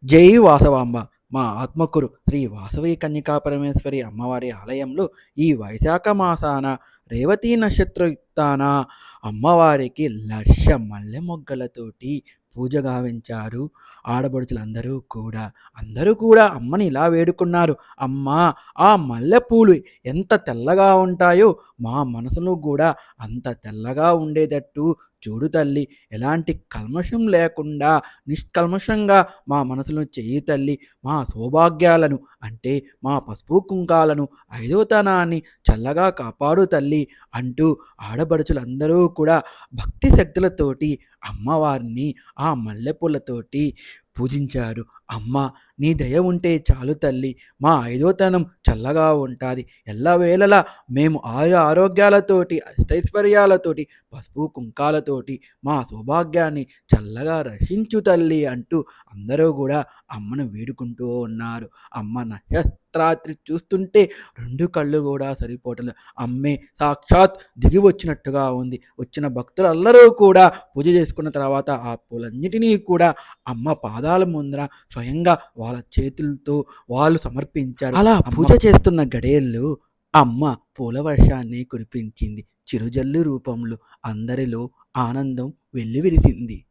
జై వాసవాంబ. మా ఆత్మకూరు శ్రీ వాసవి కన్యకా పరమేశ్వరి అమ్మవారి ఆలయంలో ఈ వైశాఖ మాసాన రేవతి నక్షత్రయుక్తాన అమ్మవారికి లక్ష మల్లె మొగ్గలతోటి పూజ గావించారు ఆడపడుచులందరూ కూడా. అందరూ కూడా అమ్మని ఇలా వేడుకున్నారు. అమ్మా, ఆ మల్లెపూలు ఎంత తెల్లగా ఉంటాయో మా మనసును కూడా అంత తెల్లగా ఉండేటట్టు చూడు తల్లి. ఎలాంటి కల్మషం లేకుండా నిష్కల్మషంగా మా మనసును చెయ్యి తల్లి. మా సౌభాగ్యాలను అంటే మా పసుపు కుంకాలను ఐదోతనాన్ని చల్లగా కాపాడు తల్లి అంటూ ఆడపడుచులందరూ కూడా భక్తి శక్తులతోటి అమ్మవారిని ఆ మల్లెపూలతోటి పూజించారు. అమ్మ, నీ దయ ఉంటే చాలు తల్లి, మా ఐదోతనం చల్లగా ఉంటుంది. ఎల్లవేళలా మేము ఆరోగ్యాలతోటి అష్టైశ్వర్యాలతోటి పసుపు కుంకాలతోటి మా సౌభాగ్యాన్ని చల్లగా రక్షించు తల్లి అంటూ అందరూ కూడా అమ్మను వేడుకుంటూ ఉన్నారు. అమ్మ నక్షత్రాత్రి చూస్తుంటే రెండు కళ్ళు కూడా సరిపోవట్లేదు. అమ్మే సాక్షాత్ దిగి వచ్చినట్టుగా ఉంది. వచ్చిన భక్తులందరూ కూడా పూజ చేసుకున్న తర్వాత ఆ పూలన్నిటినీ కూడా అమ్మ పాదాల ముందర స్వయంగా వాళ్ళ చేతులతో వాళ్ళు సమర్పించారు. అలా పూజ చేస్తున్న గడియల్లో అమ్మ పూల వర్షాన్ని కురిపించింది. చిరుజల్లు రూపంలో అందరిలో ఆనందం వెల్లివిరిసింది.